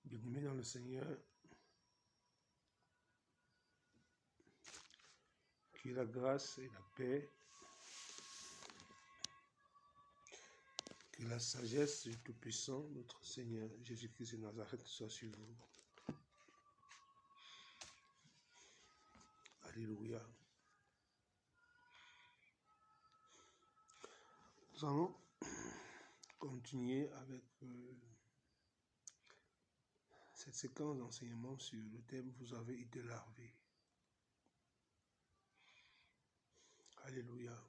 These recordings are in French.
Bien-aimés dans le Seigneur, que la grâce et la paix, que la sagesse du Tout-Puissant, notre Seigneur Jésus-Christ de Nazareth, soit sur vous. Alléluia. Nous allons continuer avec cette séquence d'enseignement sur le thème « Vous avez été larvés ». Alléluia.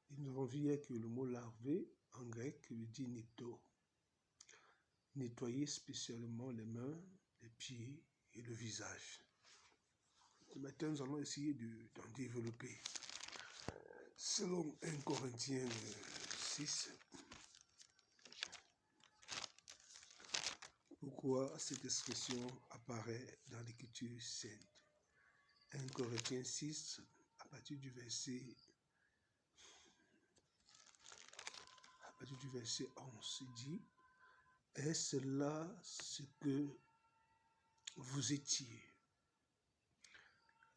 Et nous avons vu hier que le mot « larvé » en grec veut dire « netto ». Nettoyer spécialement les mains, les pieds et le visage. Ce matin, nous allons essayer d'en développer. Selon 1 Corinthiens 6, pourquoi cette expression apparaît dans l'Écriture sainte. 1 Corinthiens 6, à partir du verset 11, dit « Est-ce là ce que vous étiez ?»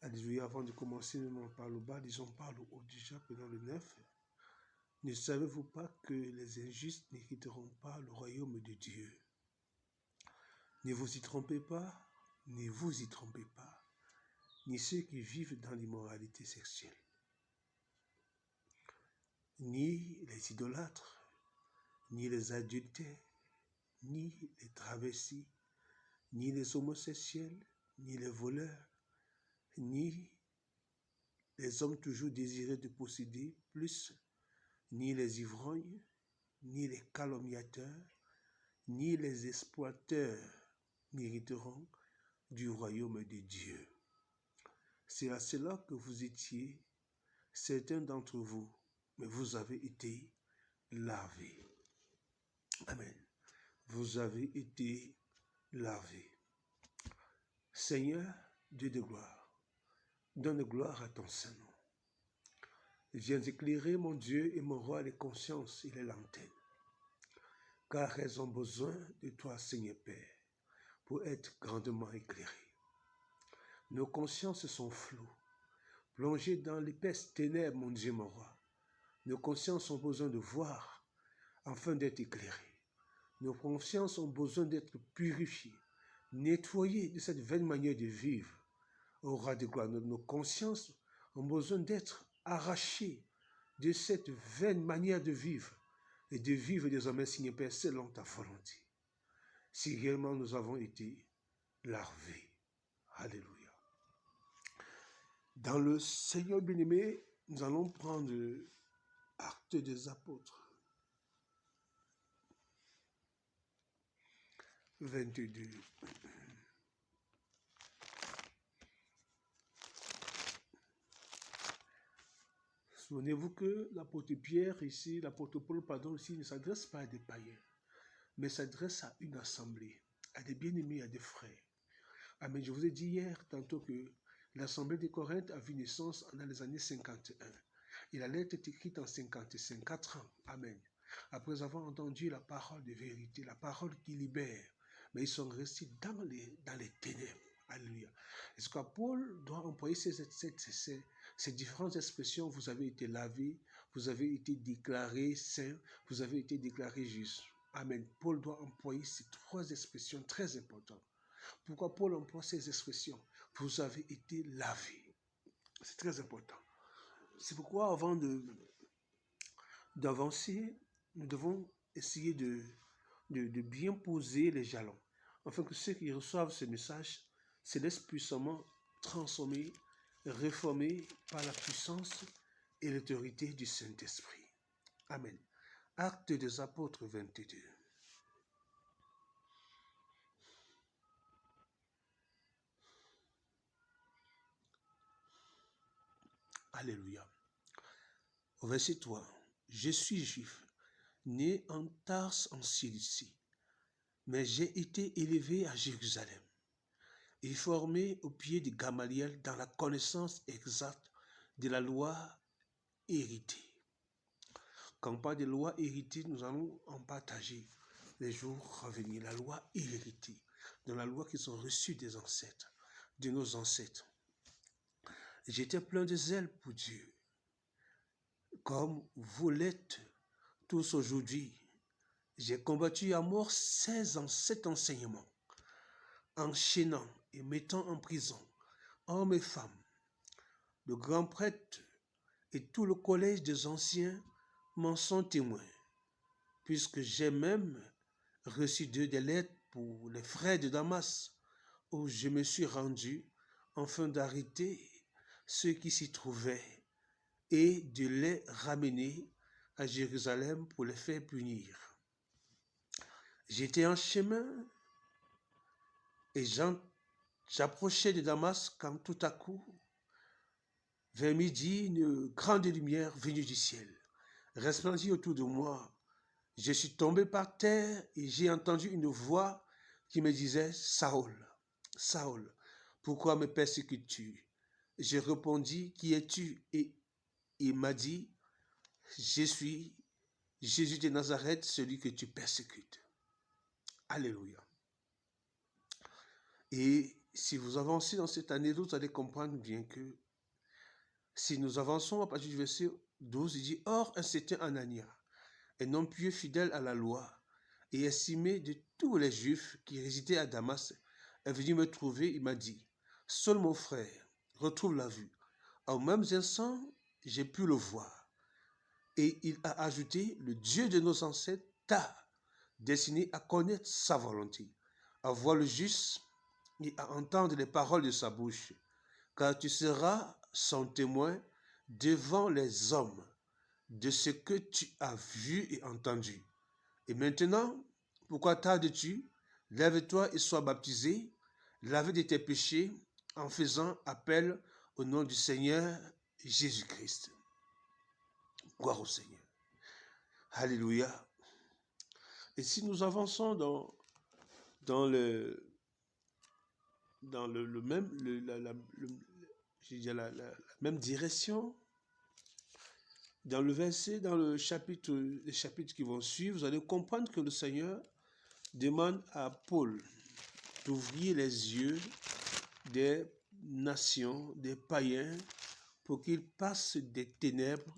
Alléluia, avant de commencer, on parle au bas, disons parle au haut déjà, prenons le 9. « Ne savez-vous pas que les injustes n'hériteront pas le royaume de Dieu ? Ne vous y trompez pas, ne vous y trompez pas, ni ceux qui vivent dans l'immoralité sexuelle, ni les idolâtres, ni les adultères, ni les travestis, ni les homosexuels, ni les voleurs, ni les hommes toujours désireux de posséder plus, ni les ivrognes, ni les calomniateurs, ni les exploiteurs n'hériteront du royaume de Dieu. C'est à cela que vous étiez, certains d'entre vous, mais vous avez été lavés. Amen. Vous avez été lavés. Seigneur, Dieu de gloire, donne gloire à ton Saint-Nom. Viens éclairer mon Dieu et mon roi les consciences et les lanternes, car elles ont besoin de toi, Seigneur Père, pour être grandement éclairées. Nos consciences sont floues, plongées dans l'épaisse ténèbre, mon Dieu, mon roi. Nos consciences ont besoin de voir afin d'être éclairées. Nos consciences ont besoin d'être purifiées, nettoyées de cette vaine manière de vivre. Au roi de gloire, nos consciences ont besoin d'être arrachées de cette vaine manière de vivre et de vivre désormais, Seigneur Père, selon ta volonté. Si réellement nous avons été larvés. Alléluia. Dans le Seigneur bien-aimé, nous allons prendre Actes des Apôtres. 22. Souvenez-vous que l'apôtre Pierre ici, l'apôtre Paul, pardon, ici, ne s'adresse pas à des païens, mais s'adresse à une assemblée, à des bien-aimés, à des frères. Amen. Je vous ai dit hier, tantôt, que l'assemblée de Corinthe a vu naissance dans les années 51. Et la lettre est écrite en 55, 4 ans. Amen. Après avoir entendu la parole de vérité, la parole qui libère, mais ils sont restés dans les ténèbres. Alléluia. Est-ce que Paul doit employer ces différentes expressions? Vous avez été lavé, vous avez été déclaré saint, vous avez été déclaré juste. Amen. Paul doit employer ces trois expressions très importantes. Pourquoi Paul emploie ces expressions? Vous avez été lavé. C'est très important. C'est pourquoi avant d'avancer, nous devons essayer de bien poser les jalons, afin que ceux qui reçoivent ce message se laissent puissamment transformer, réformer par la puissance et l'autorité du Saint-Esprit. Amen. Actes des Apôtres 22. Alléluia. Au verset 3. Je suis juif, né en Tarse en Cilicie, mais j'ai été élevé à Jérusalem et formé au pied de Gamaliel dans la connaissance exacte de la loi héritée. Quand on parle de loi héritée, nous allons en partager les jours à venir. La loi héritée, dans la loi qui sont reçues des ancêtres, de nos ancêtres. J'étais plein de zèle pour Dieu, comme vous l'êtes tous aujourd'hui. J'ai combattu à mort 16 ans cet enseignement, enchaînant et mettant en prison hommes et femmes, le grand prêtre et tout le collège des anciens m'en sont témoins, puisque j'ai même reçu d'eux des lettres pour les frères de Damas, où je me suis rendu afin d'arrêter ceux qui s'y trouvaient et de les ramener à Jérusalem pour les faire punir. J'étais en chemin et j'approchais de Damas quand tout à coup, vers midi, une grande lumière venue du ciel resplendit autour de moi. Je suis tombé par terre et j'ai entendu une voix qui me disait « Saül, Saül, pourquoi me persécutes-tu » Je répondis « Qui es-tu » Et il m'a dit « Je suis Jésus de Nazareth, celui que tu persécutes. » Alléluia. Et si vous avancez dans cette année, vous allez comprendre bien que si nous avançons à partir du verset 12, il dit « Or, un certain Anania, un homme pieux fidèle à la loi, et estimé de tous les Juifs qui résidaient à Damas, est venu me trouver, il m'a dit, « Saul mon frère, retrouve la vue. » Au même instant, j'ai pu le voir. Et il a ajouté, « Le Dieu de nos ancêtres t'a destiné à connaître sa volonté, à voir le juste et à entendre les paroles de sa bouche, car tu seras son témoin devant les hommes de ce que tu as vu et entendu. Et maintenant, pourquoi tardes-tu? Lève-toi et sois baptisé, lavé de tes péchés, en faisant appel au nom du Seigneur Jésus-Christ. » Gloire au Seigneur. Alléluia. Et si nous avançons dans la même direction, dans le chapitre, les chapitres qui vont suivre, vous allez comprendre que le Seigneur demande à Paul d'ouvrir les yeux des nations, des païens, pour qu'ils passent des ténèbres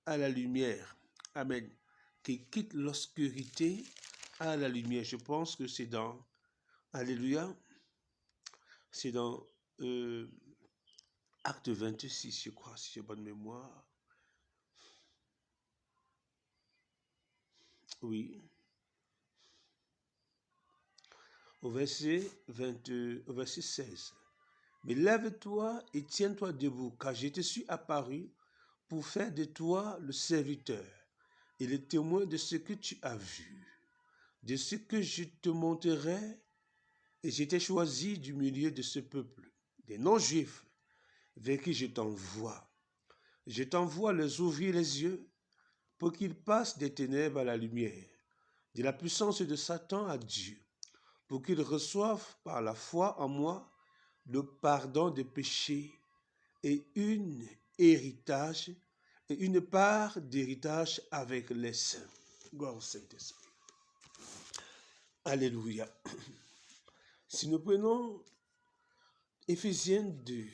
à la lumière. Amen. Qu'ils quittent l'obscurité à la lumière. Je pense que c'est dans, alléluia, c'est dans Acte 26, je crois, si j'ai bonne mémoire. Oui. Au verset 16. Mais lève-toi et tiens-toi debout, car je te suis apparu pour faire de toi le serviteur et le témoin de ce que tu as vu, de ce que je te montrerai, et je t'ai choisi du milieu de ce peuple, des non-juifs, vers qui je t'envoie. Je t'envoie les ouvrir les yeux pour qu'ils passent des ténèbres à la lumière, de la puissance de Satan à Dieu, pour qu'ils reçoivent par la foi en moi le pardon des péchés et une part d'héritage avec les saints. Gloire au Saint-Esprit. Alléluia. Si nous prenons Éphésiens 2,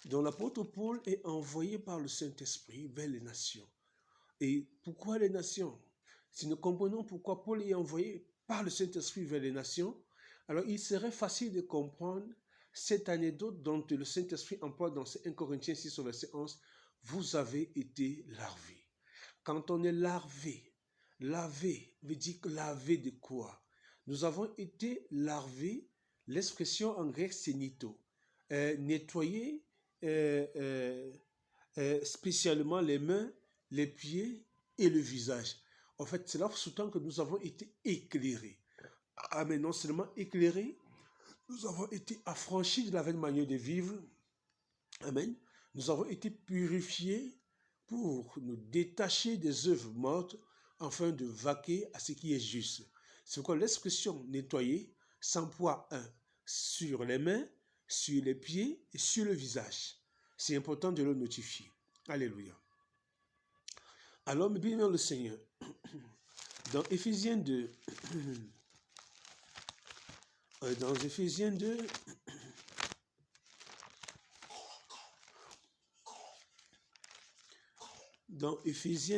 dont l'apôtre Paul est envoyé par le Saint-Esprit vers les nations. Et pourquoi les nations? Si nous comprenons pourquoi Paul est envoyé par le Saint-Esprit vers les nations, alors il serait facile de comprendre cette anecdote dont le Saint-Esprit emploie dans 1 Corinthiens 6 au verset 11, « Vous avez été larvés ». Quand on est larvé veut dire que laver de quoi? Nous avons été larvés, l'expression en grec c'est nito, nettoyer spécialement les mains, les pieds et le visage. En fait, c'est là sous-tend que nous avons été éclairés. Ah, mais non seulement éclairés, nous avons été affranchis de la vaine manière de vivre. Amen. Nous avons été purifiés pour nous détacher des œuvres mortes afin de vaquer à ce qui est juste. C'est pourquoi l'expression nettoyer s'emploie sur les mains, sur les pieds et sur le visage. C'est important de le notifier. Alléluia. Alors, bien le Seigneur, dans Éphésiens 2, dans Éphésiens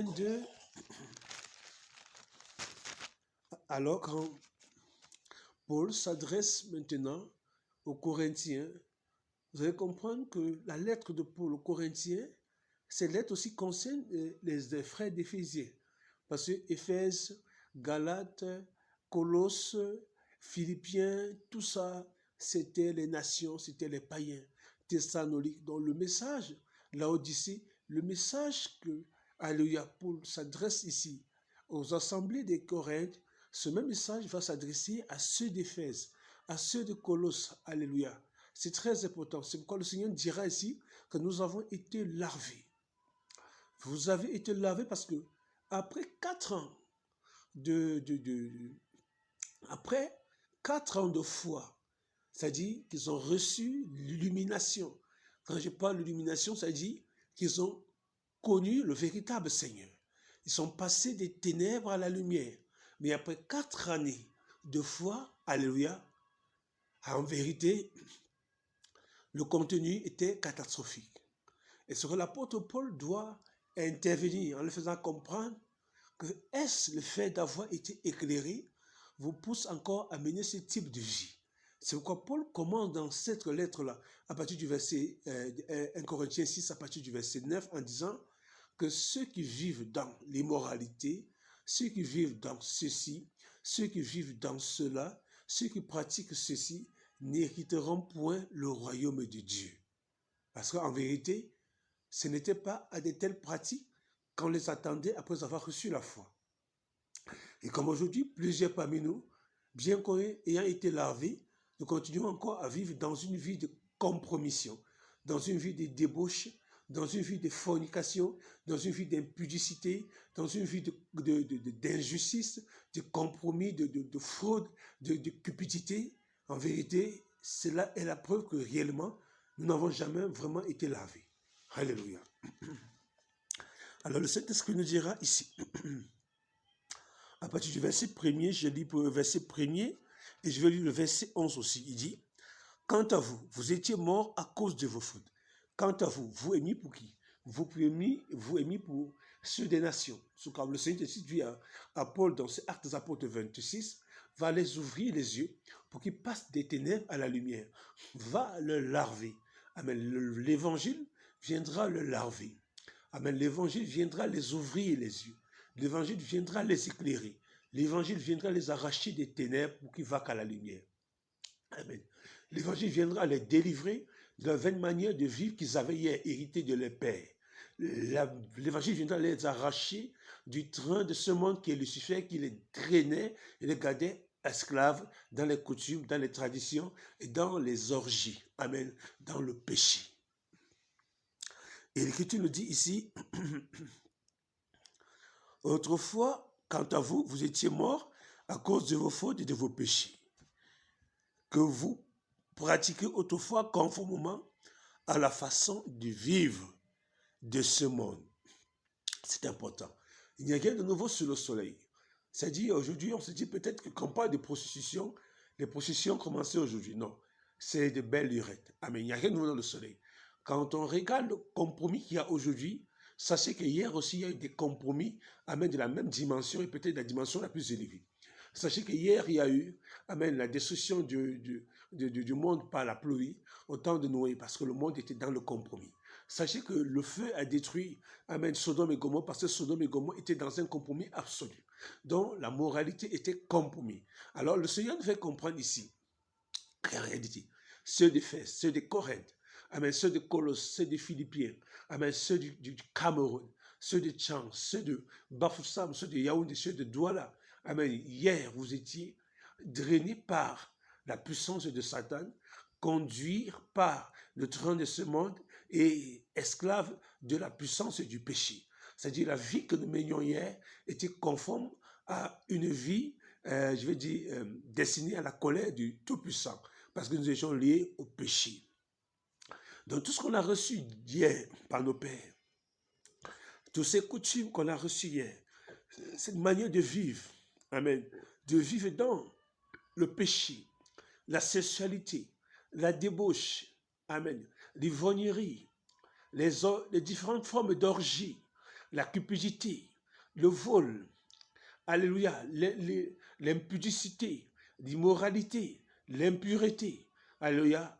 2, alors quand Paul s'adresse maintenant aux Corinthiens, vous allez comprendre que la lettre de Paul aux Corinthiens, cette lettre aussi concerne les frères d'Éphésiens. Parce que Éphèse, Galates, Colosses, Philippiens, tout ça, c'était les nations, c'était les païens. Thessalonique, donc le message, Laodicée, le message que alléluia, Paul s'adresse ici aux assemblées des Corinthes, ce même message va s'adresser à ceux d'Éphèse, à ceux de Colosse, alléluia. C'est très important. C'est pourquoi le Seigneur dira ici que nous avons été larvés. Vous avez été lavés parce que après 4 ans après 4 ans de foi, c'est-à-dire qu'ils ont reçu l'illumination. Quand je parle d'illumination, c'est-à-dire qu'ils ont connu le véritable Seigneur. Ils sont passés des ténèbres à la lumière. Mais après 4 années de foi, alléluia, en vérité, le contenu était catastrophique. Et ce que l'apôtre Paul doit intervenir en le faisant comprendre que est-ce le fait d'avoir été éclairé vous pousse encore à mener ce type de vie. C'est pourquoi Paul commence dans cette lettre-là, à partir du verset 1 Corinthiens 6, à partir du verset 9, en disant que ceux qui vivent dans l'immoralité, ceux qui vivent dans ceci, ceux qui vivent dans cela, ceux qui pratiquent ceci, n'hériteront point le royaume de Dieu. Parce qu'en vérité, ce n'était pas à de telles pratiques qu'on les attendait après avoir reçu la foi. Et comme aujourd'hui, plusieurs parmi nous, bien qu'ayant été larvés, nous continuons encore à vivre dans une vie de compromission, dans une vie de débauche, dans une vie de fornication, dans une vie d'impudicité, dans une vie d'injustice, de compromis, de fraude, de cupidité. En vérité, cela est la preuve que réellement, nous n'avons jamais vraiment été lavés. Alléluia. Alors le Saint-Esprit nous dira ici. à partir du verset 1er, je lis pour le verset 1er, et je vais lire le verset 11 aussi. Il dit, « Quant à vous, vous étiez morts à cause de vos fautes. Quant à vous, vous aimiez pour qui? Vous aimiez pour ceux des nations. » Comme le Seigneur dit à Paul dans ses Actes des Apôtres 26, va les ouvrir les yeux pour qu'ils passent des ténèbres à la lumière. Va le larver. Amen. L'évangile viendra le larver. Amen. L'évangile viendra les ouvrir les yeux. L'évangile viendra les éclairer. L'évangile viendra les arracher des ténèbres pour qu'ils vaquent à la lumière. Amen. L'évangile viendra les délivrer de la vaine manière de vivre qu'ils avaient hier hérité de leur père. L'évangile viendra les arracher du train de ce monde qui est Lucifer, qui les traînait et les gardait esclaves dans les coutumes, dans les traditions et dans les orgies. Amen. Dans le péché. Et l'Écriture nous dit ici, autrefois, quant à vous, vous étiez morts à cause de vos fautes et de vos péchés, que vous pratiquez autrefois conformément à la façon de vivre de ce monde. C'est important. Il n'y a rien de nouveau sur le soleil. C'est-à-dire, aujourd'hui, on se dit peut-être que quand on parle de prostitution, les prostitutions commençaient aujourd'hui. Non, c'est de belles lurettes. Ah, mais il n'y a rien de nouveau dans le soleil. Quand on regarde le compromis qu'il y a aujourd'hui, sachez qu'hier aussi, il y a eu des compromis, amen, de la même dimension et peut-être la dimension la plus élevée. Sachez qu'hier, il y a eu, amen, la destruction du monde par la pluie au temps de Noé, parce que le monde était dans le compromis. Sachez que le feu a détruit, amen, Sodome et Gomorrhe, parce que Sodome et Gomorrhe étaient dans un compromis absolu, dont la moralité était compromis. Alors le Seigneur nous fait comprendre ici, en réalité, ceux d'Éphèse, ceux de Corinthe, amen, ceux de Colosse, ceux de Philippiens, amen, ceux du Cameroun, ceux de Tchang, ceux de Bafoussam, ceux de Yaoundé, ceux de Douala, amen, hier vous étiez drainés par la puissance de Satan, conduits par le train de ce monde et esclaves de la puissance du péché. C'est-à-dire la vie que nous menions hier était conforme à une vie, je vais dire, destinée à la colère du Tout-Puissant, parce que nous étions liés au péché. Donc tout ce qu'on a reçu hier par nos pères, toutes ces coutumes qu'on a reçues hier, cette manière de vivre, amen, de vivre dans le péché, la sexualité, la débauche, amen, l'ivrognerie, les différentes formes d'orgie, la cupidité, le vol, alléluia, l'impudicité, l'immoralité, l'impureté, alléluia,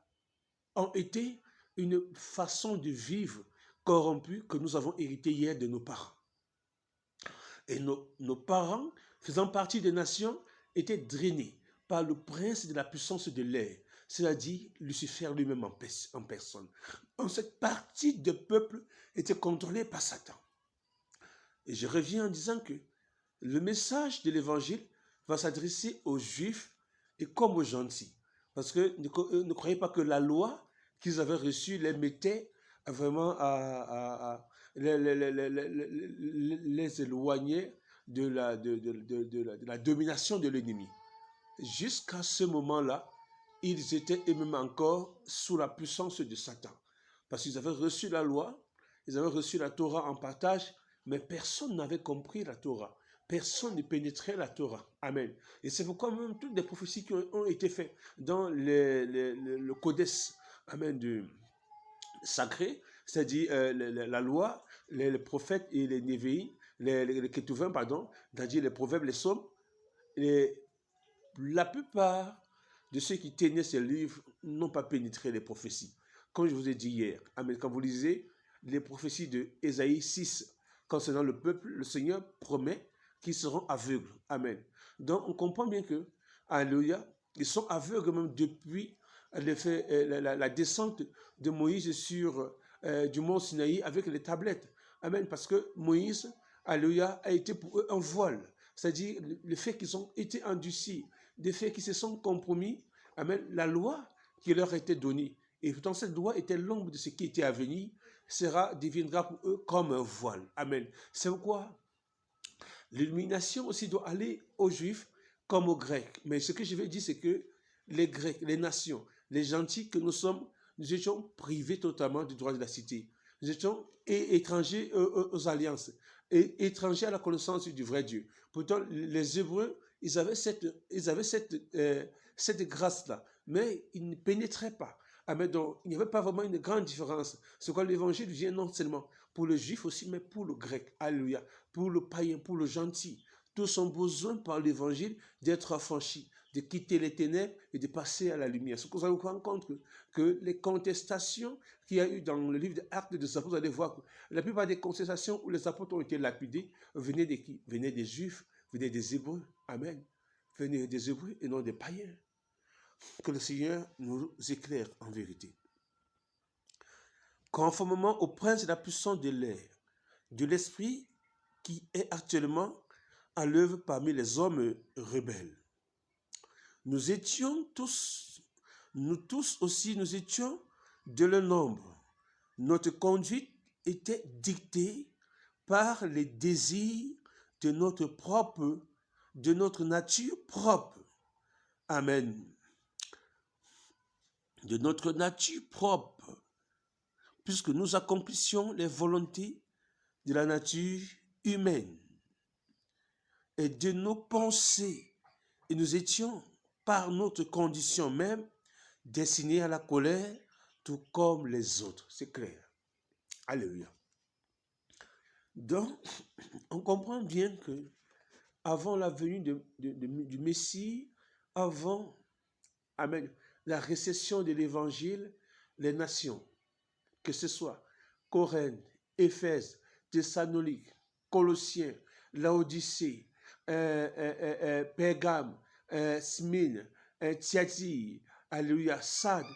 ont été une façon de vivre corrompue que nous avons hérité hier de nos parents. Et nos parents, faisant partie des nations, étaient drainés par le prince de la puissance de l'air, c'est-à-dire Lucifer lui-même en personne. Donc cette partie de peuple était contrôlée par Satan. Et je reviens en disant que le message de l'évangile va s'adresser aux juifs et comme aux gentils. Parce que ne croyez pas que la loi qu'ils avaient reçue les mettait vraiment les éloigner de la domination de l'ennemi. Jusqu'à ce moment-là, ils étaient eux-mêmes encore sous la puissance de Satan. Parce qu'ils avaient reçu la loi, ils avaient reçu la Torah en partage, mais personne n'avait compris la Torah. Personne ne pénétrait la Torah. Amen. Et c'est pourquoi même toutes les prophéties qui ont été faites dans le codex, amen, du sacré, c'est-à-dire la loi, les prophètes et les névéïs, les Ketuvim, pardon, c'est-à-dire les proverbes, les psaumes, la plupart de ceux qui tenaient ces livres n'ont pas pénétré les prophéties. Comme je vous ai dit hier, amen, quand vous lisez les prophéties de Ésaïe 6 concernant le peuple, le Seigneur promet qu'ils seront aveugles. Amen. Donc on comprend bien que, alléluia, ils sont aveugles même depuis la descente de Moïse sur du mont Sinaï avec les tablettes. Amen. Parce que Moïse, alléluia, a été pour eux un voile. C'est-à-dire le fait qu'ils ont été endurcis, des faits qui se sont compromis, amen, la loi qui leur a été donnée. Et pourtant cette loi était l'ombre de ce qui était à venir, deviendra pour eux comme un voile. Amen. C'est pourquoi l'illumination aussi doit aller aux Juifs comme aux Grecs. Mais ce que je veux dire, c'est que les Grecs, les nations, les gentils que nous sommes, nous étions privés totalement du droit de la cité. Nous étions étrangers aux alliances. et étrangers à la connaissance du vrai Dieu. Pourtant, les Hébreux, ils avaient cette grâce-là, mais ils ne pénétraient pas. Amen. Donc, il n'y avait pas vraiment une grande différence. C'est quoi l'évangile vient non seulement pour le juif aussi, mais pour le grec. Alléluia. Pour le païen, pour le gentil. Tous ont besoin par l'évangile d'être affranchis, de quitter les ténèbres et de passer à la lumière. Ce que vous allez vous rendre compte que les contestations qu'il y a eu dans le livre des Actes des Apôtres, vous allez voir que la plupart des contestations où les apôtres ont été lapidés venaient de qui? Venaient des Juifs, venaient des Hébreux. Amen. Venaient des Hébreux et non des païens. Que le Seigneur nous éclaire en vérité. Conformément au prince de la puissance de l'air, de l'esprit qui est actuellement à l'œuvre parmi les hommes rebelles. Nous tous aussi, nous étions de leur nombre. Notre conduite était dictée par les désirs de notre nature propre. Amen. De notre nature propre, puisque nous accomplissions les volontés de la nature humaine et de nos pensées, et nous étions, par notre condition même, destinés à la colère, tout comme les autres. C'est clair. Alléluia. Donc, on comprend bien que avant la venue du Messie, avant amen, la récession de l'Évangile, les nations, que ce soit Corinthe, Éphèse, Thessalonique, Colossiens, Laodicée, Pergame, Smyrne, Thyatire, alléluia, Sardes,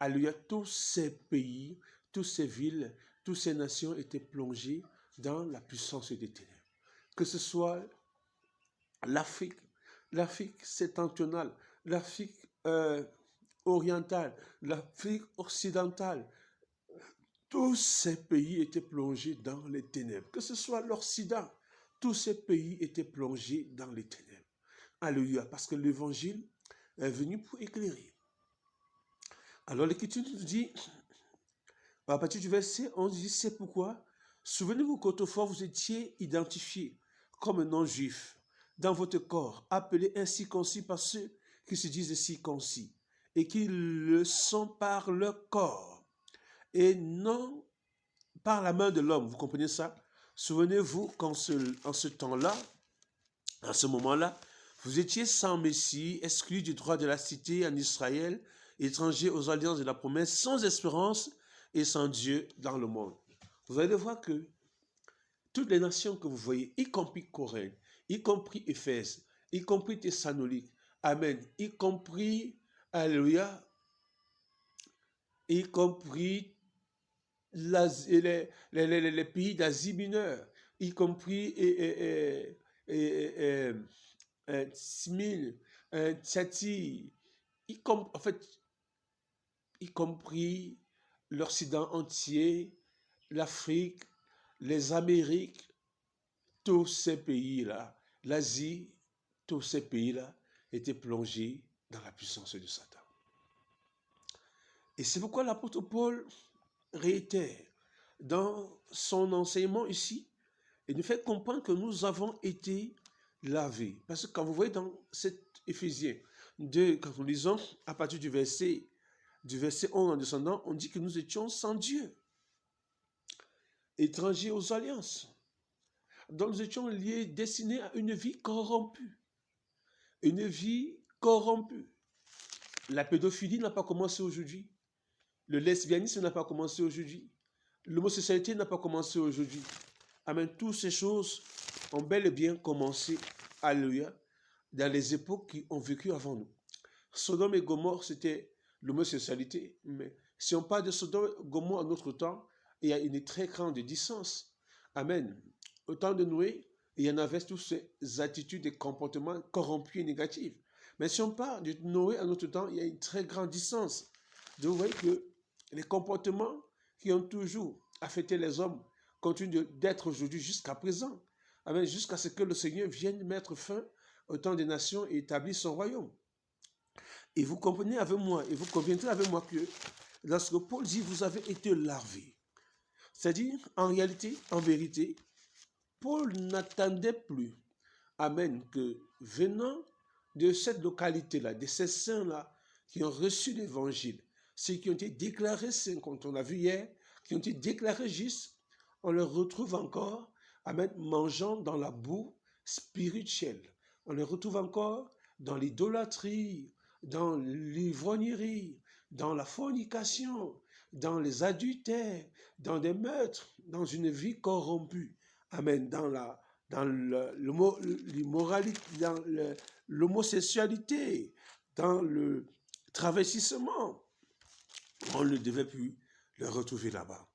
alléluia, tous ces pays, toutes ces villes, toutes ces nations étaient plongées dans la puissance des ténèbres. Que ce soit l'Afrique septentrionale, l'Afrique orientale, l'Afrique occidentale, tous ces pays étaient plongés dans les ténèbres. Que ce soit l'Occident, tous ces pays étaient plongés dans les ténèbres. Alléluia, parce que l'évangile est venu pour éclairer. Alors l'Écriture nous dit, à partir du verset 11, il dit, c'est pourquoi, souvenez-vous qu'autrefois vous étiez identifiés comme non-juifs dans votre corps, appelés incirconcis par ceux qui se disent circoncis et qui le sont par leur corps et non par la main de l'homme. Vous comprenez ça? Souvenez-vous qu'en ce temps-là, à ce moment-là, vous étiez sans Messie, exclus du droit de la cité en Israël, étrangers aux alliances de la promesse, sans espérance et sans Dieu dans le monde. Vous allez voir que toutes les nations que vous voyez, y compris Corinthe, y compris Éphèse, y compris Thessalonique, amen, y compris, alléluia, y compris les pays d'Asie mineure, y compris Smyrne, Thyatire, en fait, y compris l'Occident entier, l'Afrique, les Amériques, tous ces pays-là, l'Asie, tous ces pays-là étaient plongés dans la puissance de Satan. Et c'est pourquoi l'apôtre Paul réitère dans son enseignement ici et nous fait comprendre que nous avons été lavés. Parce que quand vous voyez dans cet Éphésiens 2, quand nous lisons à partir du verset 11 en descendant, on dit que nous étions sans Dieu, étrangers aux alliances. Donc nous étions liés, destinés à une vie corrompue. Une vie corrompue. La pédophilie n'a pas commencé aujourd'hui. Le lesbianisme n'a pas commencé aujourd'hui. L'homosexualité n'a pas commencé aujourd'hui. Amen. Toutes ces choses ont bel et bien commencé, alléluia, dans les époques qui ont vécu avant nous. Sodome et Gomorrhe, c'était l'homosexualité. Mais si on parle de Sodome et Gomorrhe en notre temps, il y a une très grande distance. Amen. Au temps de Noé, il y en avait toutes ces attitudes et comportements corrompus et négatifs. Mais si on parle de Noé en notre temps, il y a une très grande distance. Donc vous voyez que les comportements qui ont toujours affecté les hommes continuent d'être aujourd'hui jusqu'à présent. Amen. Jusqu'à ce que le Seigneur vienne mettre fin au temps des nations et établir son royaume. Et vous comprenez avec moi, et vous conviendrez avec moi que lorsque Paul dit vous avez été lavés, C'est-à-dire, en réalité, en vérité, Paul n'attendait plus, amen, que venant de cette localité-là, de ces saints-là qui ont reçu l'évangile, ceux qui ont été déclarés saints, quand on a vu hier, qui ont été déclarés justes, on les retrouve encore, amen, mangeant dans la boue spirituelle. On les retrouve encore dans l'idolâtrie, dans l'ivrognerie, dans la fornication, dans les adultères, dans des meurtres, dans une vie corrompue. Amen. Dans l'immoralité, dans l'homosexualité, dans le travestissement. On ne devait plus le retrouver là-bas.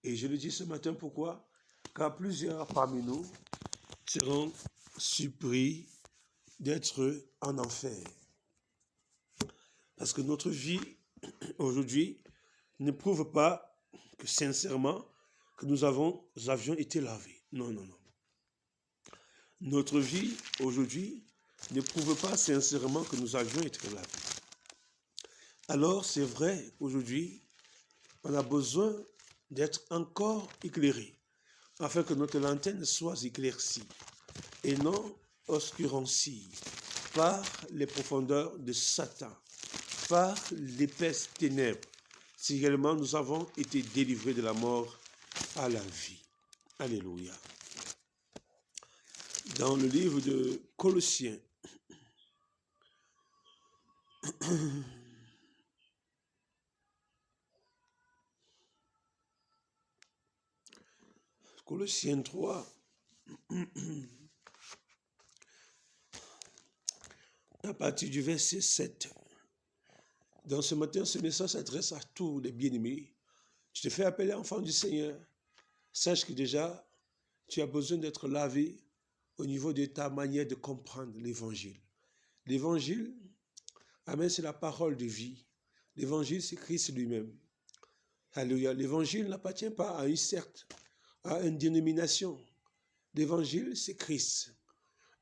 Et je le dis ce matin, pourquoi? Car plusieurs parmi nous seront surpris d'être en enfer. Parce que notre vie, aujourd'hui, ne prouve pas que sincèrement, que nous avions été lavés. Non, non, non. Notre vie, aujourd'hui, ne prouve pas sincèrement que nous avions été lavés. Alors, c'est vrai, aujourd'hui, on a besoin d'être encore éclairé, afin que notre lanterne soit éclaircie et non obscurancie par les profondeurs de Satan, par l'épaisse ténèbre, si réellement nous avons été délivrés de la mort à la vie. Alléluia. Dans le livre de Colossiens, Colossiens 3, à partir du verset 7. Dans ce matin, ce message s'adresse à tous les bien-aimés. Tu te fais appeler enfant du Seigneur. Sache que déjà, tu as besoin d'être lavé au niveau de ta manière de comprendre l'évangile. L'évangile, amen, c'est la parole de vie. L'évangile, c'est Christ lui-même. Alléluia. L'évangile n'appartient pas à une secte, à une dénomination. L'évangile, c'est Christ.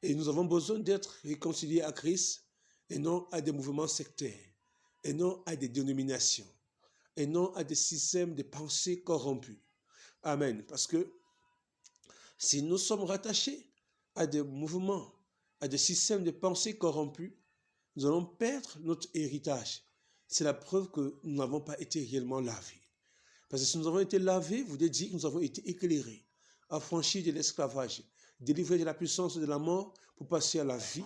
Et nous avons besoin d'être réconciliés à Christ et non à des mouvements sectaires, et non à des dénominations, et non à des systèmes de pensée corrompus. Amen. Parce que si nous sommes rattachés à des mouvements, à des systèmes de pensée corrompus, nous allons perdre notre héritage. C'est la preuve que nous n'avons pas été réellement lavés. Parce que si nous avons été lavés, vous devez dire que nous avons été éclairés, affranchis de l'esclavage, délivrés de la puissance de la mort pour passer à la vie.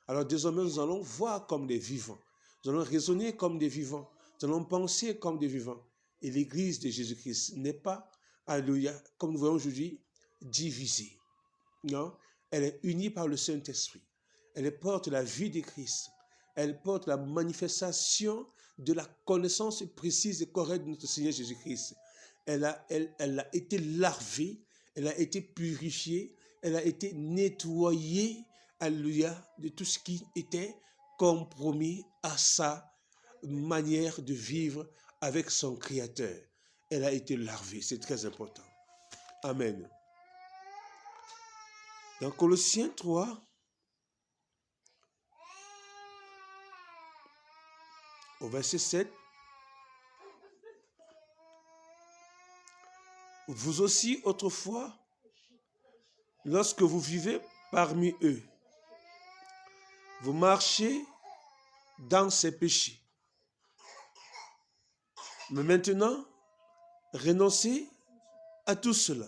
Alors désormais, nous allons voir comme des vivants. Nous allons raisonner comme des vivants. Nous allons penser comme des vivants. Et l'Église de Jésus-Christ n'est pas, alléluia, comme nous voyons aujourd'hui, divisée. Non, elle est unie par le Saint-Esprit. Elle porte la vie de Christ. Elle porte la manifestation de la connaissance précise et correcte de notre Seigneur Jésus-Christ. Elle a été lavée, elle a été purifiée, elle a été nettoyée, alléluia, de tout ce qui était compromis à sa manière de vivre avec son Créateur. Elle a été lavée, c'est très important. Amen. Dans Colossiens 3, au verset 7, vous aussi autrefois, lorsque vous vivez parmi eux, vous marchez dans ces péchés. Mais maintenant, renoncez à tout cela,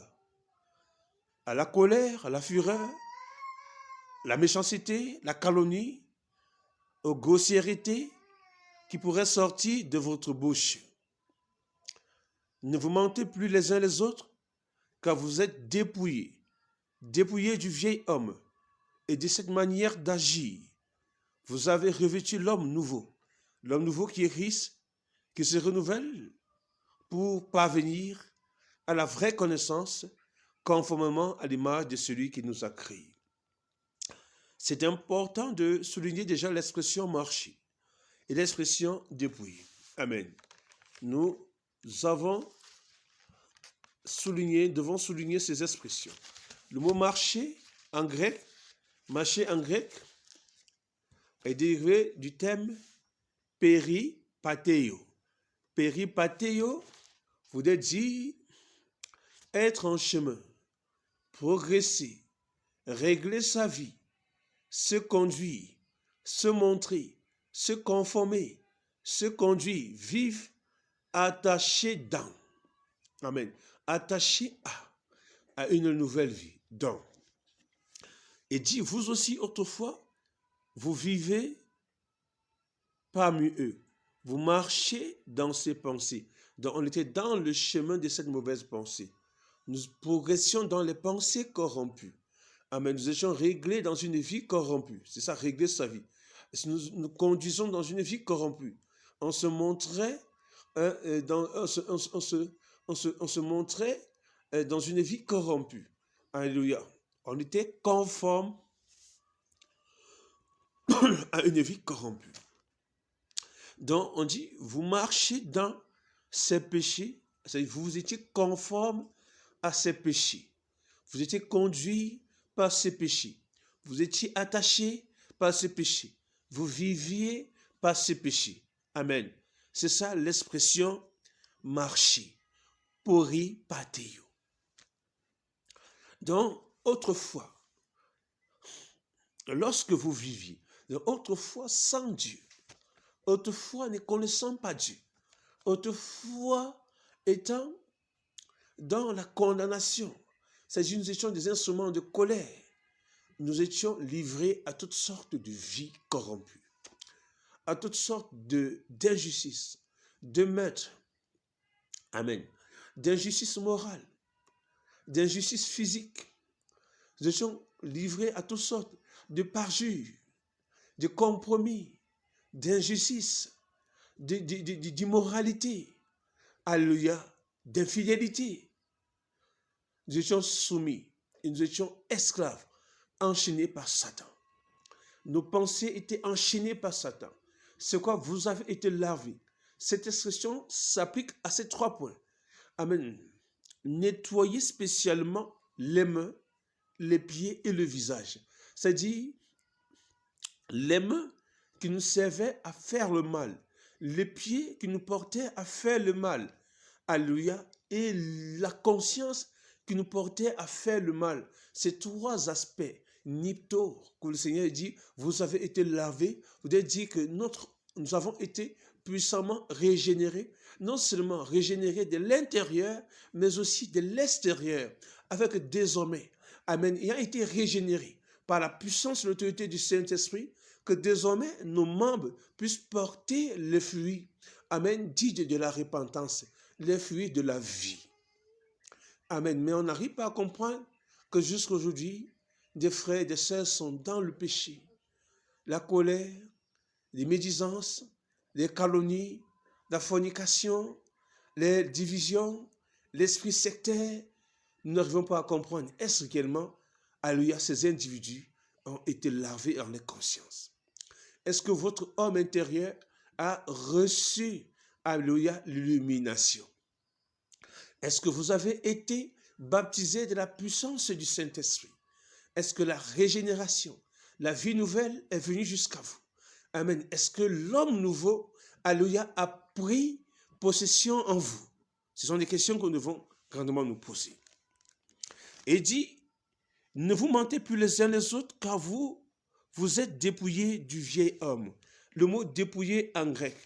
à la colère, à la fureur, la méchanceté, la calomnie, aux grossièretés qui pourraient sortir de votre bouche. Ne vous mentez plus les uns les autres, car vous êtes dépouillés du vieil homme et de cette manière d'agir. Vous avez revêtu l'homme nouveau qui est Christ, qui se renouvelle pour parvenir à la vraie connaissance conformément à l'image de celui qui nous a créés. C'est important de souligner déjà l'expression marcher et l'expression dépouiller. Amen. Nous devons souligner ces expressions. Le mot marcher en grec est dérivé du terme péripathéo. Péripathéo voudrait dire être en chemin, progresser, régler sa vie, se conduire, se montrer, se conformer, se conduire, vivre attaché dans. Amen. Attaché à une nouvelle vie. Dans. Et dit, vous aussi, autrefois, vous vivez parmi eux. Vous marchez dans ces pensées. Donc, on était dans le chemin de cette mauvaise pensée. Nous progressions dans les pensées corrompues. Amen. Nous étions réglés dans une vie corrompue. C'est ça, régler sa vie. Nous conduisons dans une vie corrompue. On se montrait, on se montrait dans une vie corrompue. Alléluia. On était conforme à une vie corrompue. Donc, on dit, vous marchez dans ces péchés, c'est-à-dire vous étiez conforme à ces péchés. Vous étiez conduit par ces péchés. Vous étiez attaché par ces péchés. Vous viviez par ces péchés. Amen. C'est ça l'expression marcher. Pori pateo. Donc, autrefois, lorsque vous viviez, autrefois sans Dieu, autrefois ne connaissant pas Dieu, autrefois étant dans la condamnation, c'est-à-dire nous étions des instruments de colère, nous étions livrés à toutes sortes de vies corrompues, à toutes sortes d'injustices, de meurtres, amen, d'injustices morales, d'injustices physiques. Nous étions livrés à toutes sortes de parjures, de compromis, d'injustice, d'immoralité, alléluia, d'infidélité. Nous étions soumis et nous étions esclaves, enchaînés par Satan. Nos pensées étaient enchaînées par Satan. C'est quoi? Vous avez été lavés. Cette expression s'applique à ces 3 points. Amen. Nettoyer spécialement les mains, les pieds et le visage. C'est-à-dire, les mains qui nous servaient à faire le mal, les pieds qui nous portaient à faire le mal, alléluia, et la conscience qui nous portait à faire le mal. Ces 3 aspects, nipto, que le Seigneur dit, vous avez été lavés, vous devez dire que nous avons été puissamment régénérés, non seulement régénérés de l'intérieur, mais aussi de l'extérieur, avec désormais, amen, ayant été régénérés par la puissance et l'autorité du Saint-Esprit, que désormais nos membres puissent porter les fruits, amen, dits de la repentance, les fruits de la vie. Amen. Mais on n'arrive pas à comprendre que jusqu'à aujourd'hui, des frères et des sœurs sont dans le péché. La colère, les médisances, les calomnies, la fornication, les divisions, l'esprit sectaire. Nous n'arrivons pas à comprendre. Est-ce réellement, alléluia, ces individus ont été lavés en les consciences? Est-ce que votre homme intérieur a reçu, alléluia, l'illumination? Est-ce que vous avez été baptisé de la puissance du Saint-Esprit? Est-ce que la régénération, la vie nouvelle est venue jusqu'à vous? Amen. Est-ce que l'homme nouveau, alléluia, a pris possession en vous? Ce sont des questions que nous devons grandement nous poser. Et dit, ne vous mentez plus les uns les autres, car vous êtes dépouillés du vieil homme. Le mot dépouillé en grec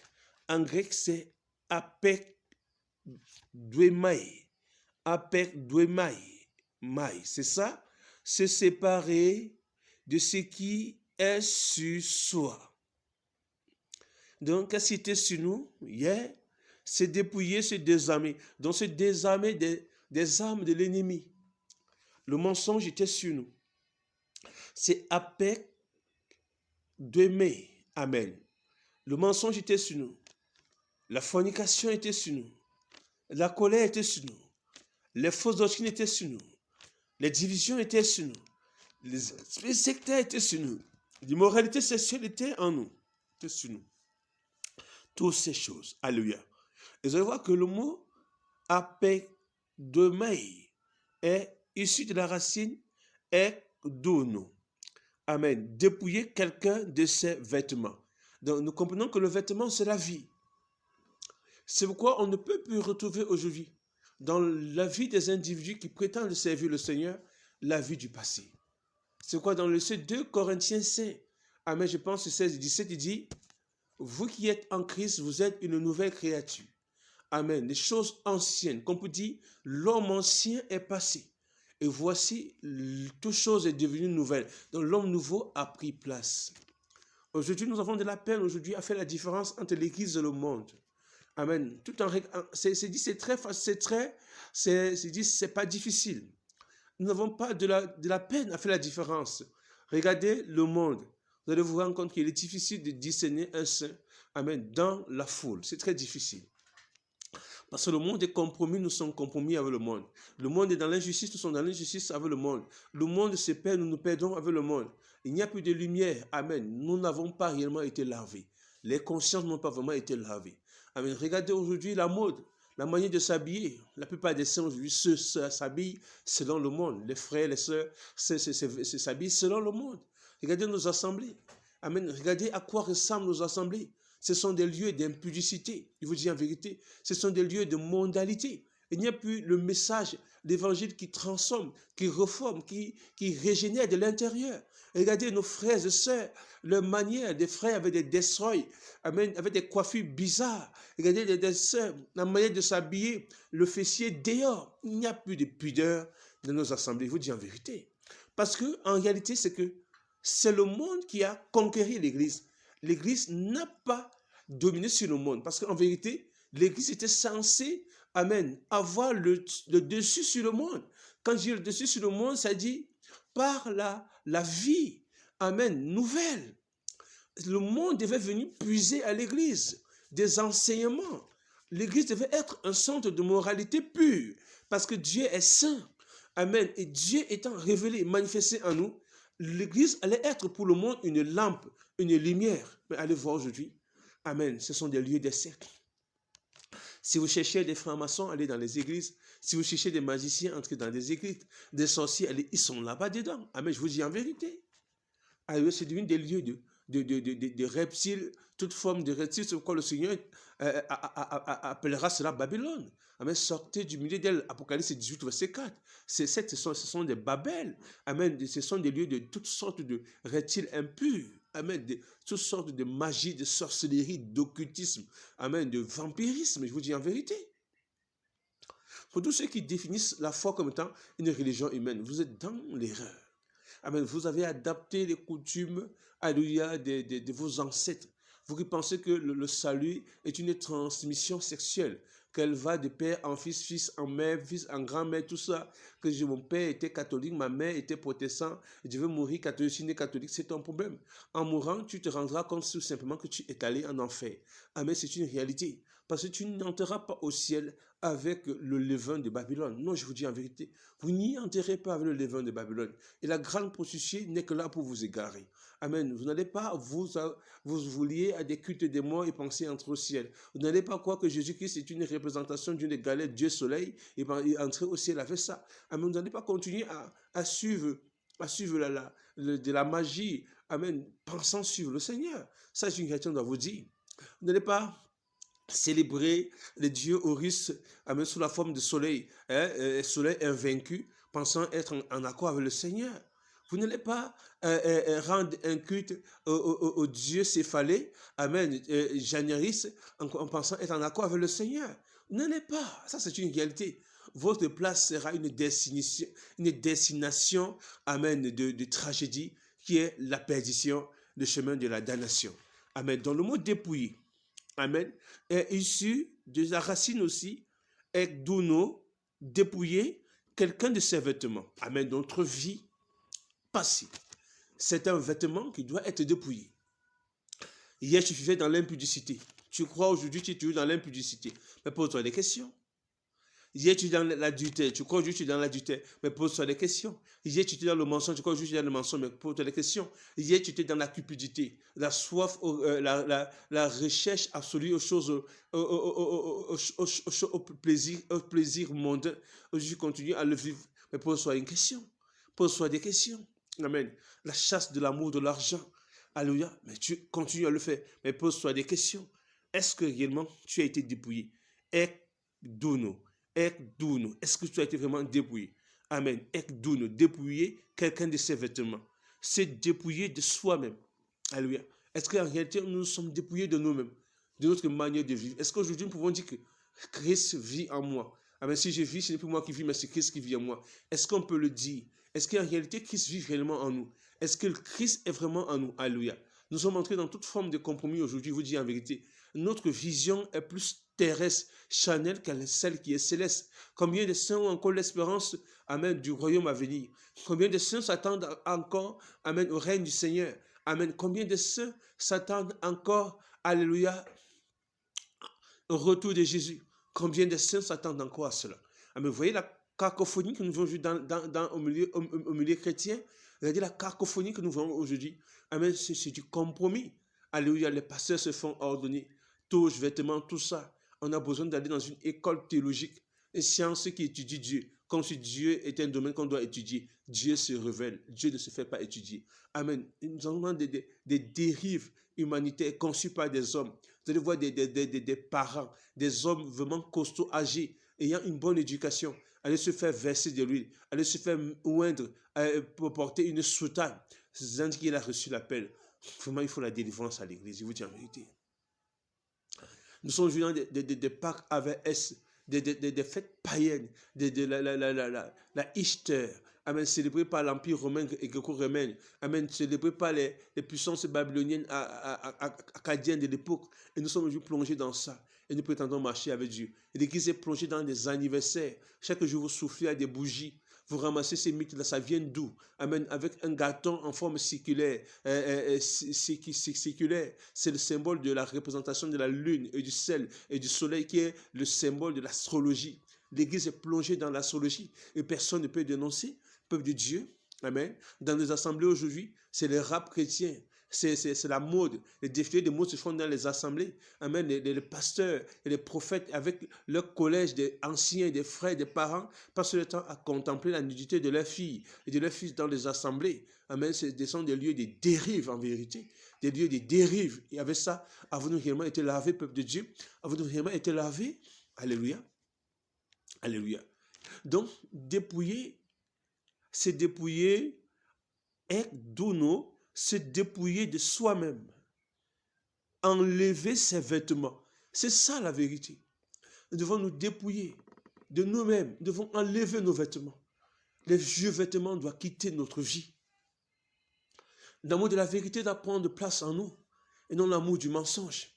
c'est apekdoemai. Apekdoemai. C'est ça, se séparer de ce qui est sur soi. Donc, qu'est-ce qui était sur nous hier? C'est dépouiller, se désarmer. Donc, se désarmer des armes de l'ennemi. Le mensonge était sur nous. C'est apekdoemai. Amen. Le mensonge était sur nous. La fornication était sur nous. La colère était sur nous. Les fausses doctrines étaient sur nous. Les divisions étaient sur nous. Les esprits sectaires étaient sur nous. L'immoralité sexuelle était en nous. Était sur nous. Toutes ces choses. Alléluia. Et vous allez voir que le mot apekdoemai est issu de la racine ekdono. Amen. Dépouiller quelqu'un de ses vêtements. Donc nous comprenons que le vêtement c'est la vie. C'est pourquoi on ne peut plus retrouver aujourd'hui dans la vie des individus qui prétendent servir le Seigneur, la vie du passé. C'est quoi dans le 2 Corinthiens 5, amen, je pense 16 et 17, il dit, vous qui êtes en Christ, vous êtes une nouvelle créature. Amen. Les choses anciennes, comme on peut dire, l'homme ancien est passé. Et voici, toute chose est devenue nouvelle. Donc l'homme nouveau a pris place. Aujourd'hui, nous avons de la peine aujourd'hui à faire la différence entre l'Église et le monde. Amen. Tout en c'est pas difficile. Nous n'avons pas de la peine à faire la différence. Regardez le monde. Vous allez vous rendre compte qu'il est difficile de discerner un saint, amen, dans la foule. C'est très difficile. Parce que le monde est compromis, nous sommes compromis avec le monde. Le monde est dans l'injustice, nous sommes dans l'injustice avec le monde. Le monde se perd, nous nous perdons avec le monde. Il n'y a plus de lumière, amen. Nous n'avons pas réellement été lavés. Les consciences n'ont pas vraiment été lavées. Amen. Regardez aujourd'hui la mode, la manière de s'habiller. La plupart des saints aujourd'hui s'habillent selon le monde. Les frères, les sœurs s'habillent selon le monde. Regardez nos assemblées. Amen. Regardez à quoi ressemblent nos assemblées. Ce sont des lieux d'impudicité. Je vous dis en vérité, ce sont des lieux de mondalité. Il n'y a plus le message d'évangile qui transforme, qui reforme, qui régénère de l'intérieur. Regardez nos frères et sœurs, leur manière, des frères avec des destroys, avec des coiffures bizarres. Regardez les sœurs, la manière de s'habiller, le fessier dehors. Il n'y a plus de pudeur dans nos assemblées. Je vous dis en vérité. Parce qu'en réalité, c'est le monde qui a conquéri l'Église. L'Église n'a pas dominé sur le monde. Parce qu'en vérité, l'Église était censée, amen, avoir le dessus sur le monde. Quand je dis le dessus sur le monde, ça dit par la vie, amen, nouvelle. Le monde devait venir puiser à l'Église des enseignements. L'Église devait être un centre de moralité pure. Parce que Dieu est saint. Amen. Et Dieu étant révélé, manifesté en nous, l'Église allait être pour le monde une lampe, une lumière. Mais allez voir aujourd'hui. Amen. Ce sont des lieux des siècles. Si vous cherchez des francs-maçons, allez dans les églises. Si vous cherchez des magiciens, entrez dans des églises. Des sorciers, ils sont là-bas dedans. Amen. Je vous dis en vérité. Alors, c'est devenu des lieux de reptiles, toute forme de reptiles. C'est pourquoi le Seigneur appellera cela Babylone. Amen. Sortez du milieu d'elle. Apocalypse 18, verset 4. Ce sont des Babels. Amen. Ce sont des lieux de toutes sortes de reptiles impurs. Amen. De toutes sortes de magie, de sorcellerie, d'occultisme. Amen. De vampirisme. Je vous dis en vérité. Pour tous ceux qui définissent la foi comme étant une religion humaine, vous êtes dans l'erreur. Amen. Vous avez adapté les coutumes, alléluia, de vos ancêtres. Vous qui pensez que le salut est une transmission sexuelle, qu'elle va de père en fils, fils en mère, fils en grand-mère, tout ça, que mon père était catholique, ma mère était protestante, je veux mourir catholique, je suis né catholique, c'est ton problème. En mourant, tu te rendras compte tout simplement que tu es allé en enfer. Amen, c'est une réalité. Parce que tu n'entreras pas au ciel avec le levain de Babylone. Non, je vous dis en vérité, vous n'y entrerez pas avec le levain de Babylone. Et la grande prostituée n'est que là pour vous égarer. Amen. Vous n'allez pas vous lier à des cultes des morts et penser entrer au ciel. Vous n'allez pas croire que Jésus-Christ est une représentation d'une galette Dieu soleil et entrer au ciel avec ça. Amen. Vous n'allez pas continuer à suivre de la magie. Amen. Pensant suivre le Seigneur. Ça, c'est une question qu'on doit vous dire. Vous n'allez pas célébrer le dieu Horus sous la forme de soleil, soleil invaincu, pensant être en accord avec le Seigneur. Vous n'allez pas rendre un culte au dieu céphalé, amen, Januaris, en pensant être en accord avec le Seigneur. Vous n'allez pas, ça c'est une réalité. Votre place sera une destination, amen, de tragédie, qui est la perdition, le chemin de la damnation. Amen. Dans le mot dépouillé, amen, est issu de la racine aussi, ekdouno, dépouiller quelqu'un de ses vêtements. Amen. Notre vie passée. C'est un vêtement qui doit être dépouillé. Hier, tu vivais dans l'impudicité. Tu crois aujourd'hui, tu es toujours dans l'impudicité. Mais pose-toi des questions. Hier, tu es dans l'adultère. Tu crois aujourd'hui, tu es dans l'adultère. Mais pose-toi des questions. Hier, tu étais dans le mensonge. Tu crois aujourd'hui, tu es dans le mensonge. Mais pose-toi des questions. Hier, tu étais dans la cupidité, la soif, la recherche absolue aux choses, au plaisir mondain. Aujourd'hui, continue à le vivre. Mais pose-toi une question. Pose-toi des questions. Amen. La chasse de l'amour, de l'argent. Alléluia. Mais tu continues à le faire. Mais pose-toi des questions. Est-ce que réellement tu as été dépouillé? Ekdouno. Ekdouno. Est-ce que tu as été vraiment dépouillé? Amen. Ekdouno, dépouiller quelqu'un de ses vêtements. C'est dépouiller de soi-même. Alléluia. Est-ce qu'en réalité, nous sommes dépouillés de nous-mêmes, de notre manière de vivre? Est-ce qu'aujourd'hui, nous pouvons dire que Christ vit en moi? Amen. Si je vis, ce n'est plus moi qui vis, mais c'est Christ qui vit en moi. Est-ce qu'on peut le dire? Est-ce qu'en réalité, Christ vit réellement en nous? Est-ce que le Christ est vraiment en nous? Alléluia. Nous sommes entrés dans toute forme de compromis aujourd'hui, je vous dis en vérité. Notre vision est plus terrestre, charnelle, que celle qui est céleste. Combien de saints ont encore l'espérance, amen, du royaume à venir? Combien de saints s'attendent encore, amen, au règne du Seigneur? Amen. Combien de saints s'attendent encore, alléluia, au retour de Jésus? Combien de saints s'attendent encore à cela? Amen. Vous voyez la cacophonie que nous voyons au milieu chrétien? Regardez la cacophonie que nous voyons aujourd'hui. Amen. C'est du compromis. Alléluia. Les pasteurs se font ordonner. Touches, vêtements, tout ça. On a besoin d'aller dans une école théologique, une science qui étudie Dieu. Comme si Dieu était un domaine qu'on doit étudier. Dieu se révèle. Dieu ne se fait pas étudier. Amen. Nous avons des dérives humanitaires conçues par des hommes. Vous allez voir des parents, des hommes vraiment costauds, âgés, ayant une bonne éducation, aller se faire verser de l'huile, aller se faire oindre, pour porter une soutane. C'est qu'il a reçu l'appel. Vraiment, il faut la délivrance à l'église. Je vous dis en vérité. Nous sommes venus des Pâques avec S, des fêtes païennes, la Easter, amen, célébrée par l'Empire romain et gréco-romain, amen, célébrée par les puissances babyloniennes, acadiennes de l'époque. Et nous sommes aujourd'hui plongés dans ça. Et nous prétendons marcher avec Dieu. Et l'Église est plongée dans des anniversaires. Chaque jour, vous soufflez à des bougies. Vous ramassez ces mythes-là, ça vient d'où? Amen. Avec un gâteau en forme circulaire. Circulaire. C'est le symbole de la représentation de la lune et du ciel et du soleil qui est le symbole de l'astrologie. L'Église est plongée dans l'astrologie et personne ne peut dénoncer. Peuple de Dieu. Amen. Dans les assemblées aujourd'hui, c'est le rap chrétien. C'est la mode. Les défilés de mode se font dans les assemblées. Amen. Les pasteurs et les prophètes avec leur collège des anciens, des frères, des parents passent le temps à contempler la nudité de leurs filles et de leurs fils dans les assemblées. Amen. Ce sont des lieux de dérive en vérité. Des lieux de dérive. Et avec ça, avons-nous réellement été lavés, peuple de Dieu? Avons-nous réellement été lavés? Alléluia. Alléluia. Donc, dépouiller, c'est dépouiller ekdouno, se dépouiller de soi-même, enlever ses vêtements. C'est ça la vérité. Nous devons nous dépouiller de nous-mêmes. Nous devons enlever nos vêtements. Les vieux vêtements doivent quitter notre vie. L'amour de la vérité doit prendre place en nous et non l'amour du mensonge.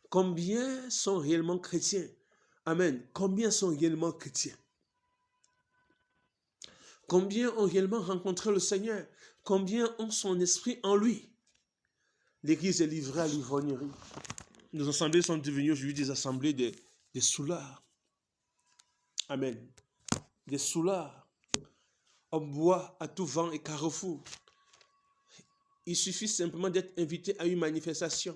Combien sont réellement chrétiens? Amen. Combien sont réellement chrétiens? Combien ont réellement rencontré le Seigneur? Combien ont son esprit en lui? L'Église est livrée à l'ivrognerie. Nos assemblées sont devenues aujourd'hui des assemblées des soulards. Amen. Des soulards. On boit à tout vent et carrefour. Il suffit simplement d'être invité à une manifestation.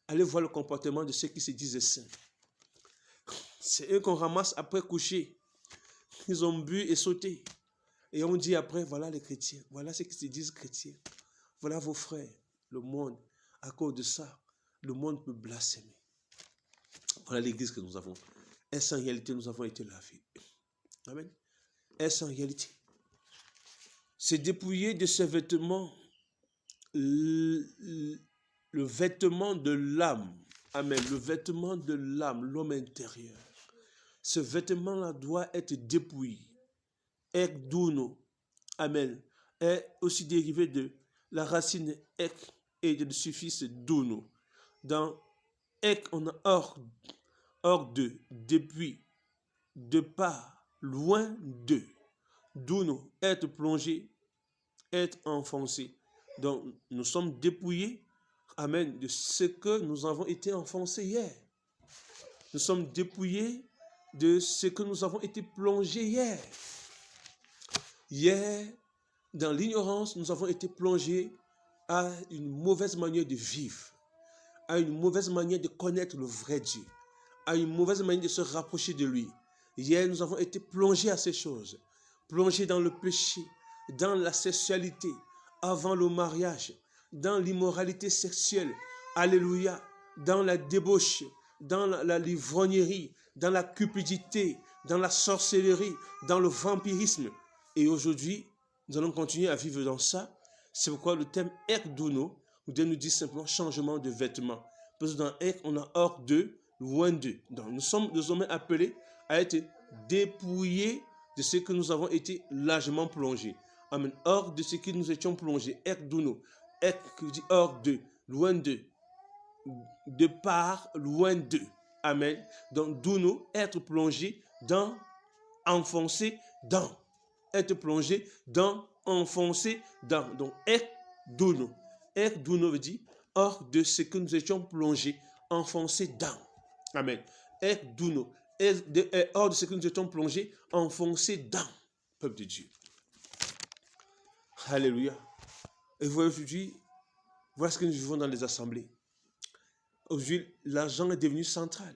Allez voir le comportement de ceux qui se disent saints. C'est eux qu'on ramasse après coucher. Ils ont bu et sauté. Et on dit après, voilà les chrétiens, voilà ceux qui se disent chrétiens, voilà vos frères, le monde, à cause de ça, le monde peut blasphémer. Voilà l'église que nous avons. Est-ce en réalité nous avons été lavés? Amen. Est-ce en réalité? C'est dépouiller de ses vêtements, le vêtement de l'âme. Amen. Le vêtement de l'âme, l'homme intérieur. Ce vêtement-là doit être dépouillé. Ekdouno, amen, est aussi dérivé de la racine ek et du suffixe douno. Dans ek, on a hors de, depuis, de part, loin de. Douno, être plongé, être enfoncé. Donc, nous sommes dépouillés, amen, de ce que nous avons été enfoncés hier. Nous sommes dépouillés de ce que nous avons été plongés hier. Hier, dans l'ignorance, nous avons été plongés à une mauvaise manière de vivre, à une mauvaise manière de connaître le vrai Dieu, à une mauvaise manière de se rapprocher de lui. Hier, nous avons été plongés à ces choses, plongés dans le péché, dans la sexualité, avant le mariage, dans l'immoralité sexuelle, alléluia, dans la débauche, dans l'ivrognerie, dans la cupidité, dans la sorcellerie, dans le vampirisme. Et aujourd'hui, nous allons continuer à vivre dans ça. C'est pourquoi le thème Ekduno nous dit simplement changement de vêtements. Parce que dans Ek, on a hors de, loin de. Donc, nous sommes désormais appelés à être dépouillés de ce que nous avons été largement plongés. Amen. Hors de ce que nous étions plongés. Ekduno. Ek dit hors de, loin de part, loin de. Amen. Donc, Duno, être plongé dans, enfoncé dans. Être plongé dans, enfoncé dans. Donc, Ekduno. Ekduno veut dire hors de ce que nous étions plongés, enfoncés dans. Amen. Ekduno. Hors de ce que nous étions plongés, enfoncés dans. Peuple de Dieu. Alléluia. Et vous aujourd'hui, voilà ce que nous vivons dans les assemblées. Aujourd'hui, l'argent est devenu central.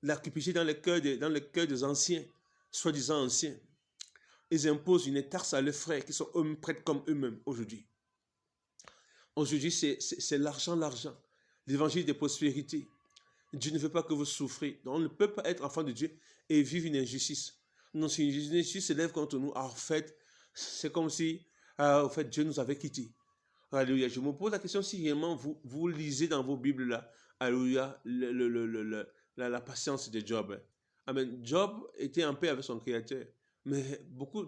La cupidité dans le cœur des anciens, soi-disant anciens. Ils imposent une taxe à leurs frères qui sont prêtres comme eux-mêmes aujourd'hui. Aujourd'hui, c'est l'argent. L'évangile de prospérité. Dieu ne veut pas que vous souffriez. Donc, on ne peut pas être enfant de Dieu et vivre une injustice. Non, si une injustice s'élève contre nous, en fait, c'est comme si Dieu nous avait quittés. Alléluia. Je me pose la question si réellement vous lisez dans vos Bibles là, alléluia, la patience de Job. Amen. Job était en paix avec son Créateur. Mais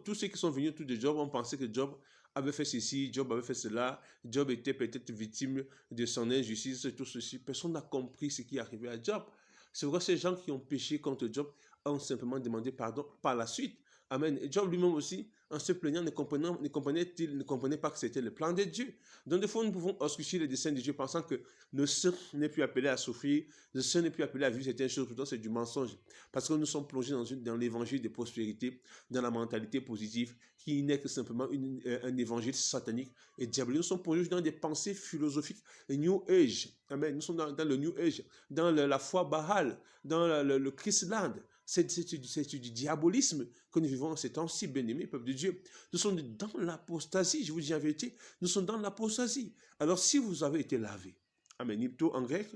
tous ceux qui sont venus autour de Job ont pensé que Job avait fait ceci, Job avait fait cela, Job était peut-être victime de son injustice, tout ceci. Personne n'a compris ce qui est arrivé à Job. C'est vrai, ces gens qui ont péché contre Job ont simplement demandé pardon par la suite. Amen. Et Job lui-même aussi, en se plaignant, ne comprenait pas que c'était le plan de Dieu. Donc, des fois, nous pouvons ausculter les desseins de Dieu, pensant que le saint n'est plus appelé à souffrir, le saint n'est plus appelé à vivre certaines choses, pourtant c'est du mensonge. Parce que nous sommes plongés dans l'évangile de prospérité, dans la mentalité positive, qui n'est que simplement un évangile satanique et diabolique. Nous sommes plongés dans des pensées philosophiques, le New Age. Amen. Nous sommes dans le New Age, dans la foi Baal, dans le Christland. C'est du diabolisme que nous vivons en ces temps-ci, bien-aimés, peuple de Dieu. Nous sommes dans l'apostasie, je vous dis la vérité, nous sommes dans l'apostasie. Alors, si vous avez été lavé, amen, ipto en grec,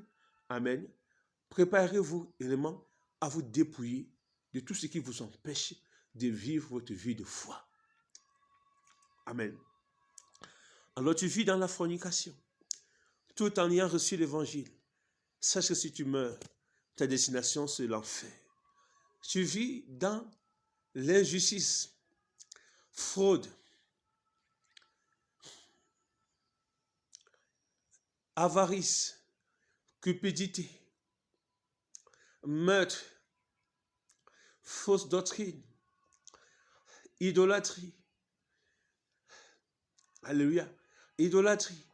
amen, préparez-vous élément à vous dépouiller de tout ce qui vous empêche de vivre votre vie de foi. Amen. Alors, tu vis dans la fornication, tout en ayant reçu l'évangile. Sache que si tu meurs, ta destination, c'est l'enfer. Tu vis dans l'injustice, fraude, avarice, cupidité, meurtre, fausse doctrine, idolâtrie. Alléluia. Idolâtrie,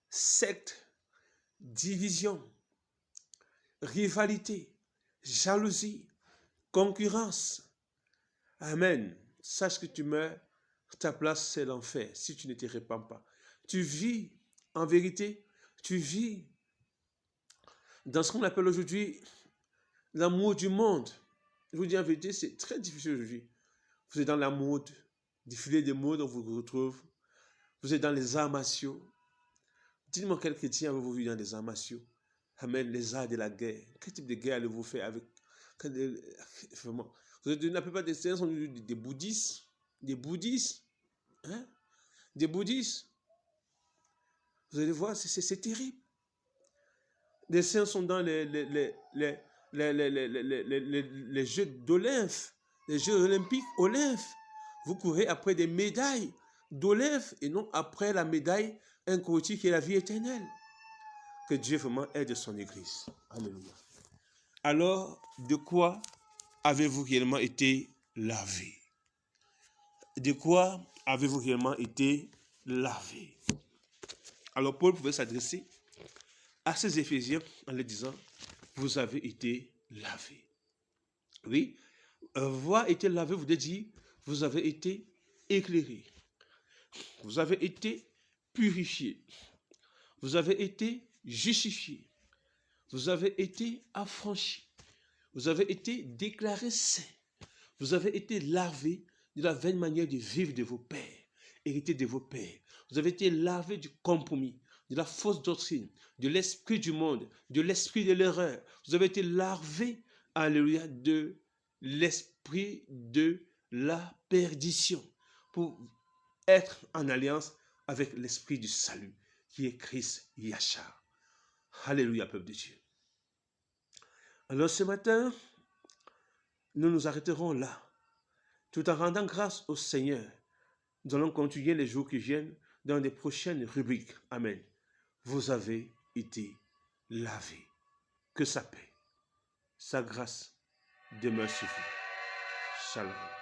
secte, division, rivalité, jalousie, concurrence. Amen. Sache que tu meurs, ta place c'est l'enfer si tu ne te répands pas. Tu vis, en vérité, tu vis dans ce qu'on appelle aujourd'hui l'amour du monde. Je vous dis en vérité, c'est très difficile aujourd'hui. Vous êtes dans la mode, défilé de mode, on vous retrouve. Vous êtes dans les arts martiaux. Dites-moi quel chrétien avez-vous vu dans les arts martiaux? Amen, les arts de la guerre. Quel type de guerre allez-vous faire avec? Vraiment. La plupart des saints sont des bouddhistes. Des bouddhistes. Hein? Des bouddhistes. Vous allez voir, c'est terrible. Les saints sont dans les jeux d'Olympe, les jeux olympiques Olympe. Vous courez après des médailles d'Olympe et non après la médaille incorruptible qui est la vie éternelle. Que Dieu vraiment aide son Église. Alléluia. Alors, de quoi avez-vous réellement été lavé? De quoi avez-vous réellement été lavé? Alors, Paul pouvait s'adresser à ces Éphésiens en leur disant, vous avez été lavés. Oui, avoir été lavé vous dire, vous avez été éclairés. Vous avez été purifiés. Vous avez été justifiés. Vous avez été affranchis. Vous avez été déclarés saints. Vous avez été lavés de la vaine manière de vivre de vos pères, hérité de vos pères. Vous avez été lavés du compromis, de la fausse doctrine, de l'esprit du monde, de l'esprit de l'erreur. Vous avez été lavés alléluia, de l'esprit de la perdition, pour être en alliance avec l'esprit du salut, qui est Christ Yachar. Alléluia, peuple de Dieu. Alors ce matin, nous nous arrêterons là, tout en rendant grâce au Seigneur. Nous allons continuer les jours qui viennent dans les prochaines rubriques. Amen. Vous avez été lavés. Que sa paix, sa grâce demeure sur vous. Shalom.